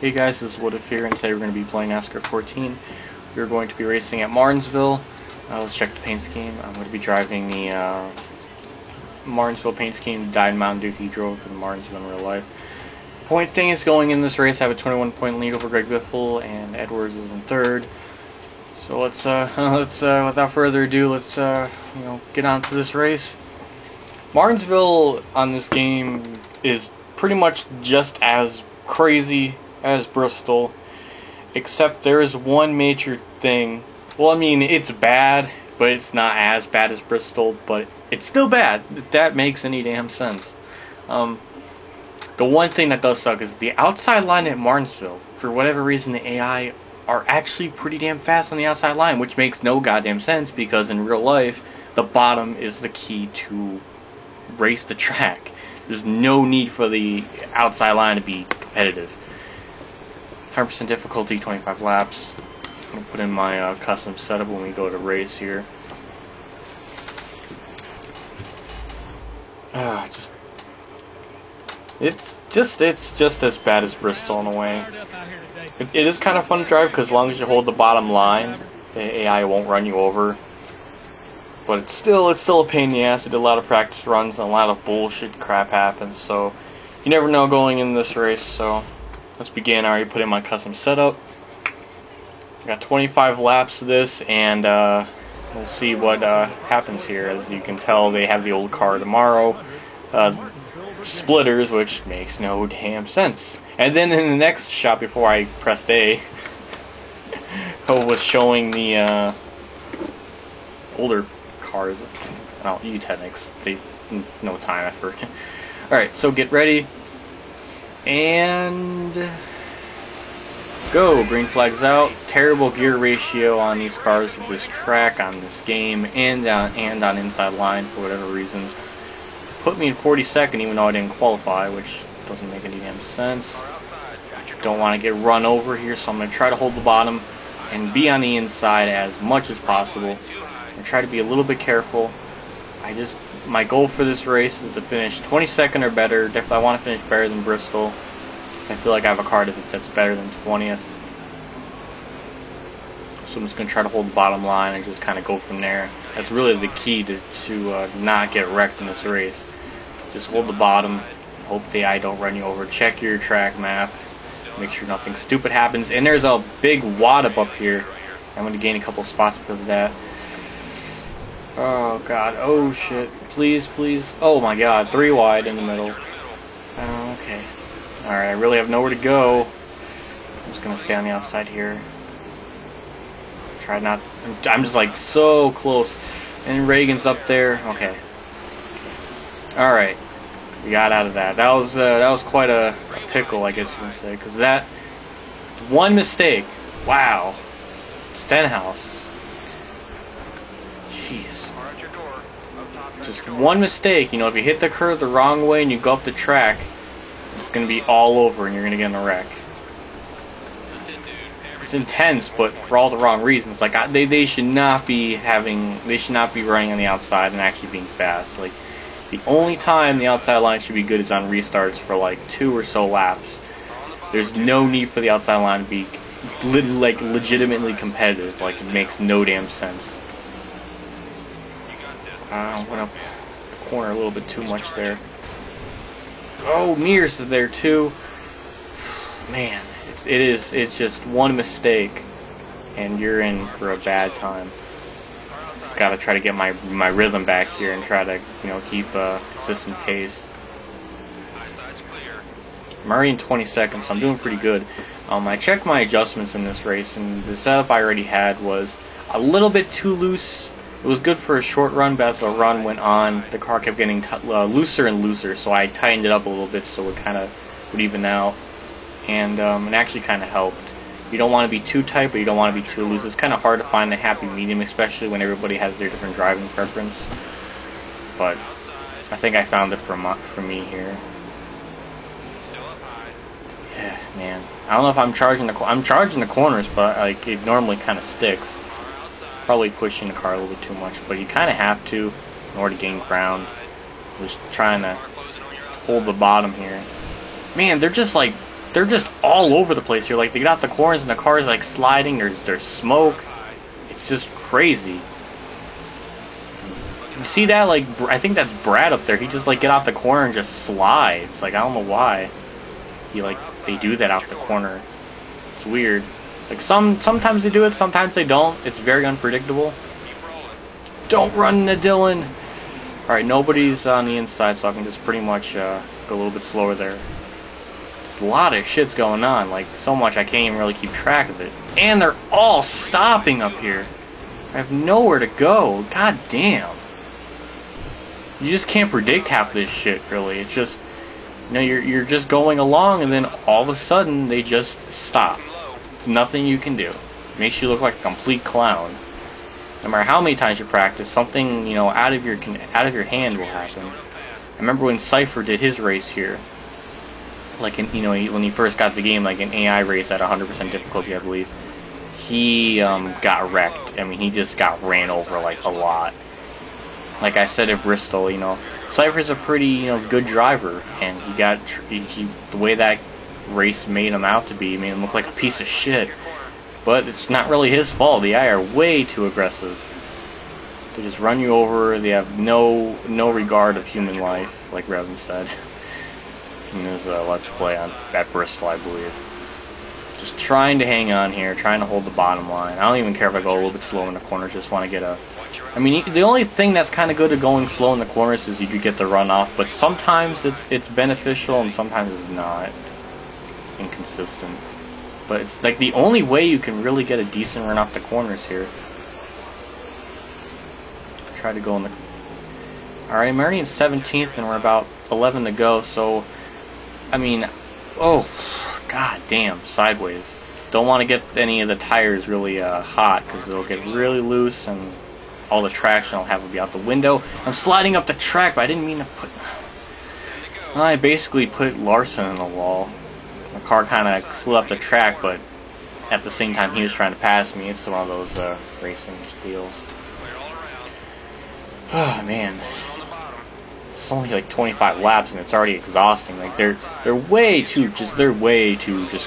Hey guys, this is Woodif here, and today we're going to be playing NASCAR 14. We're going to be racing at Martinsville. Let's check the paint scheme. I'm going to be driving the Martinsville paint scheme, dyed Mountain Dew he drove for the Martinsville in real life. Point standings going in this race, I have a 21-point lead over Greg Biffle, and Edwards is in third. So let's without further ado, let's get on to this race. Martinsville on this game is pretty much just as crazy as Bristol, except there is one major thing. Well, I mean, it's bad, but it's not as bad as Bristol, but it's still bad, if that makes any damn sense. The one thing that does suck is the outside line at Martinsville. For whatever reason, the AI are actually pretty damn fast on the outside line, which makes no goddamn sense, because in real life, the bottom is the key to race the track. There's no need for the outside line to be competitive. 100% difficulty, 25 laps. I'm going to put in my custom setup when we go to race here. It's just as bad as Bristol in a way. It is kind of fun to drive because as long as you hold the bottom line, the AI won't run you over. But it's still a pain in the ass. I did a lot of practice runs and a lot of bullshit crap happens, so you never know going in this race. So let's begin. I already put in my custom setup. I got 25 laps of this, and we'll see what happens here. As you can tell, they have the old car tomorrow. Splitters, which makes no damn sense. And then in the next shot before I pressed A, was showing the older cars. Oh, Utenics. They no time effort. Alright, so get ready. And go. Green flag's out. Terrible gear ratio on these cars of this track, on this game, and on inside line for whatever reason. Put me in 42nd even though I didn't qualify, which doesn't make any damn sense. Don't want to get run over here, so I'm going to try to hold the bottom and be on the inside as much as possible. And try to be a little bit careful. My goal for this race is to finish 22nd or better. Definitely I want to finish better than Bristol, because I feel like I have a car that's better than 20th. So I'm just going to try to hold the bottom line and just kind of go from there. That's really the key to not get wrecked in this race. Just hold the bottom, hope the AI don't run you over, check your track map, make sure nothing stupid happens. And there's a big wad up here. I'm going to gain a couple spots because of that. Oh god, oh shit, please, please. Oh my god, 3 wide in the middle. Okay. Alright, I really have nowhere to go. I'm just going to stay on the outside here. Try not. I'm just like so close, and Reagan's up there. Okay. All right, we got out of that. That was quite a pickle, I guess you can say, because that one mistake. Wow, Stenhouse. Jeez. Just one mistake. You know, if you hit the curve the wrong way and you go up the track, it's gonna be all over, and you're gonna get in a wreck. It's intense, but for all the wrong reasons. Like they should not be running on the outside and actually being fast. Like the only time the outside line should be good is on restarts for like 2 or so laps. There's no need for the outside line to be legitimately competitive. Like it makes no damn sense. I went up the corner a little bit too much there. Oh, Mears is there too. Man. It's just one mistake and you're in for a bad time. Just gotta try to get my rhythm back here and try to keep a consistent pace. I'm already in 20 seconds, so I'm doing pretty good. I checked my adjustments in this race, and the setup I already had was a little bit too loose. It was good for a short run, but as the run went on, the car kept getting looser and looser, so I tightened it up a little bit so it kind of would even out. And it actually kind of helped. You don't want to be too tight, but you don't want to be too loose. It's kind of hard to find a happy medium, especially when everybody has their different driving preference. But I think I found it for me here. Yeah, man. I don't know if I'm charging the corners, but like it normally kind of sticks. Probably pushing the car a little bit too much, but you kind of have to in order to gain ground. Just trying to hold the bottom here. Man, they're just like they're just all over the place here. Like, they get off the corners and the car's like sliding. There's smoke. It's just crazy. You see that? Like, I think that's Brad up there. He just like get off the corner and just slides. Like, I don't know why. They do that out the corner. It's weird. Like, sometimes they do it, sometimes they don't. It's very unpredictable. Don't run into Dylan. Alright, nobody's on the inside, so I can just pretty much go a little bit slower there. There's a lot of shit's going on. Like, so much I can't even really keep track of it. And they're all stopping up here. I have nowhere to go. God damn. You just can't predict half this shit, really. It's just, you know, you're just going along, and then all of a sudden they just stop. Nothing you can do. Makes you look like a complete clown. No matter how many times you practice, something, you know, out of your hand will happen. I remember when Cypher did his race here. Like, you know, when he first got the game, like an AI race at 100% difficulty, I believe. He got wrecked. I mean, he just got ran over like a lot. Like I said at Bristol, you know, Cypher's a pretty, you know, good driver, and the way that race made him out to be, made him look like a piece of shit. But it's not really his fault. The AI are way too aggressive. They just run you over. They have no regard of human life, like Revan said in his Let's Play at Bristol, I believe. Just trying to hang on here, trying to hold the bottom line. I don't even care if I go a little bit slow in the corners. Just want to get a. I mean, the only thing that's kind of good at going slow in the corners is you do get the run off, but sometimes it's beneficial and sometimes it's not. It's inconsistent. But it's like the only way you can really get a decent run off the corners here. Try to go in the... Alright, I'm already in 17th and we're about 11 to go, so... I mean... Oh, god damn, sideways. Don't want to get any of the tires really hot, because they'll get really loose and all the traction I'll have will be out the window. I'm sliding up the track, but I didn't mean to put... Well, I basically put Larson in the wall. The car kind of slid up the track, but at the same time he was trying to pass me. It's one of those racing deals. Oh man, it's only like 25 laps and it's already exhausting. Like they're way too just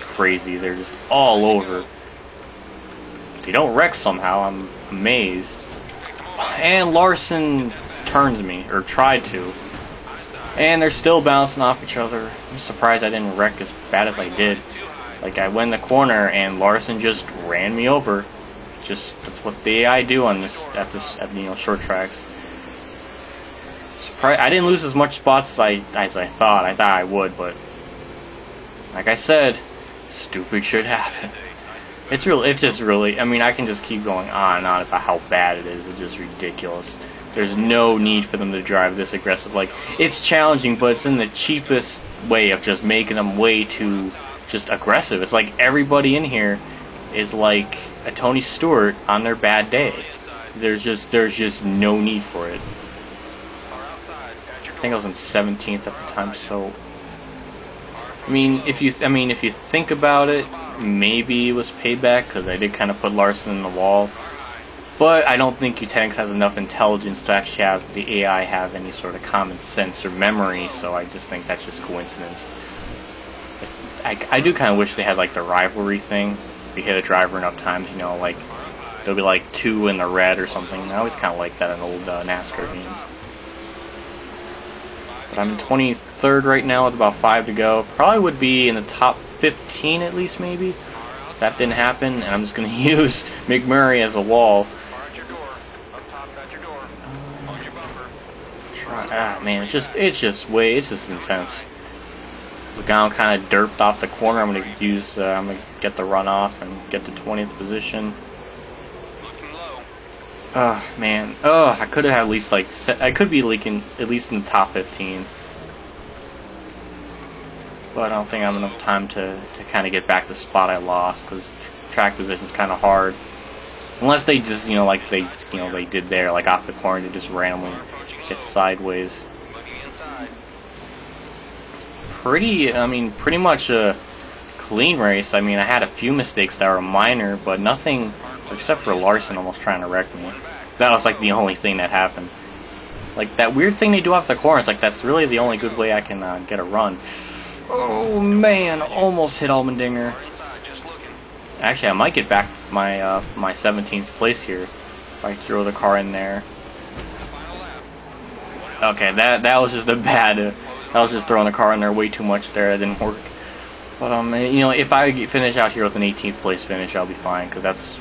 crazy. They're just all over. They don't wreck somehow. I'm amazed. And Larson turns me, or tried to. And they're still bouncing off each other. I'm surprised I didn't wreck as bad as I did. Like, I went in the corner and Larson just ran me over. Just, that's what the AI do on at you know, short tracks. Surprised I didn't lose as much spots as I thought. I thought I would, but like I said, stupid shit happened. It's just really, I mean, I can just keep going on and on about how bad it is. It's just ridiculous. There's no need for them to drive this aggressive. Like, it's challenging, but it's in the cheapest way of just making them way too just aggressive. It's like everybody in here is like a Tony Stewart on their bad day. There's just no need for it. I think I was in 17th at the time, so I mean, if you think about it, maybe it was payback because I did kind of put Larson in the wall. But I don't think Utenix has enough intelligence to actually have the AI have any sort of common sense or memory, so I just think that's just coincidence. I do kind of wish they had like the rivalry thing. If you hit a driver enough times, you know, like there'll be like 2 in the red or something. I always kind of like that in old NASCAR games. But I'm in 23rd right now with about 5 to go. Probably would be in the top 15 at least, maybe. That didn't happen, and I'm just going to use McMurray as a wall. Man, it's just intense. Logano kind of derped off the corner. I'm gonna get the run off and get to 20th position. Man, I could have at least I could be leaking at least in the top 15, but I don't think I have enough time to kind of get back the spot I lost because track position's kind of hard. Unless they just like they did there, like off the corner, they just randomly get sideways. Pretty much a clean race. I mean, I had a few mistakes that were minor, but nothing except for Larson almost trying to wreck me. That was like the only thing that happened. Like that weird thing they do off the corners, like that's really the only good way I can get a run. Oh man, almost hit Allmendinger. Actually, I might get back my my 17th place here if I throw the car in there. Okay, that was just a bad. I was just throwing the car in there way too much there. It didn't work. But you know, if I finish out here with an 18th place finish, I'll be fine, because that's,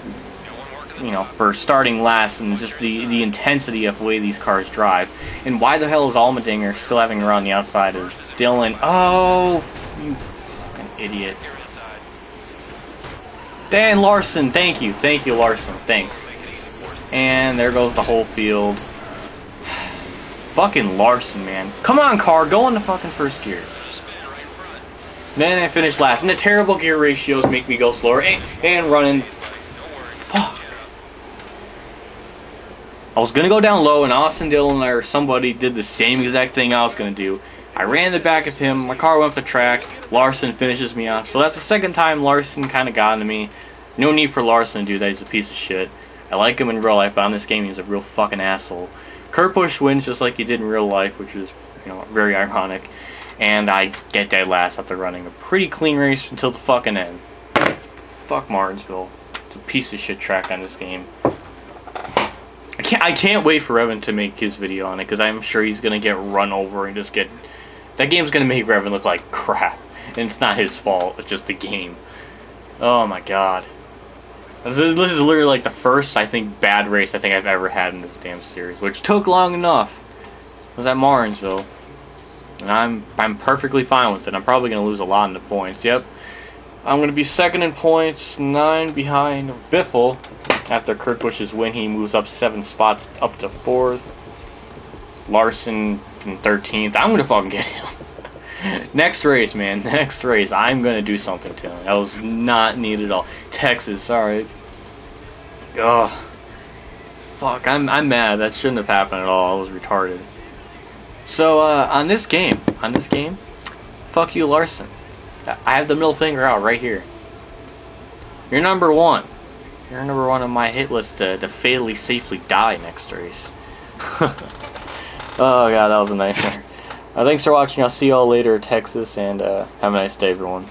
you know, for starting last and just the intensity of the way these cars drive. And why the hell is Allmendinger still having her on the outside is Dylan? Oh, you fucking idiot. Dan Larson, thank you, Larson, thanks. And there goes the whole field. Fucking Larson, man. Come on, car, go into fucking first gear. Then I finished last. And the terrible gear ratios make me go slower and running. Fuck. I was gonna go down low, and Austin Dillon or somebody did the same exact thing I was gonna do. I ran the back of him, my car went up the track, Larson finishes me off. So that's the second time Larson kind of got into me. No need for Larson to do that, he's a piece of shit. I like him in real life, but on this game he's a real fucking asshole. Kurt Busch wins just like he did in real life, which is, you know, very ironic. And I get dead last after running a pretty clean race until the fucking end. Fuck Martinsville. It's a piece of shit track on this game. I can't wait for Evan to make his video on it, because I'm sure he's gonna get run over and just get... That game's gonna make Evan look like crap. And it's not his fault, it's just the game. Oh my god. This is literally like the first, I think, bad race I think I've ever had in this damn series, which took long enough. It was at Martinsville. And I'm perfectly fine with it. I'm probably going to lose a lot in the points. Yep. I'm going to be second in points, 9 behind Biffle. After Kurt Busch's win, he moves up 7 spots up to 4th. Larson in 13th. I'm going to fucking get him. Next race, man. Next race. I'm going to do something to him. That was not needed at all. Texas, sorry. Ugh. Fuck, I'm mad. That shouldn't have happened at all. I was retarded. So, on this game, fuck you, Larson. I have the middle finger out right here. You're number 1. You're number 1 on my hit list to fatally, safely die next race. Oh god, that was a nightmare. Thanks for watching. I'll see y'all later, Texas, and have a nice day, everyone.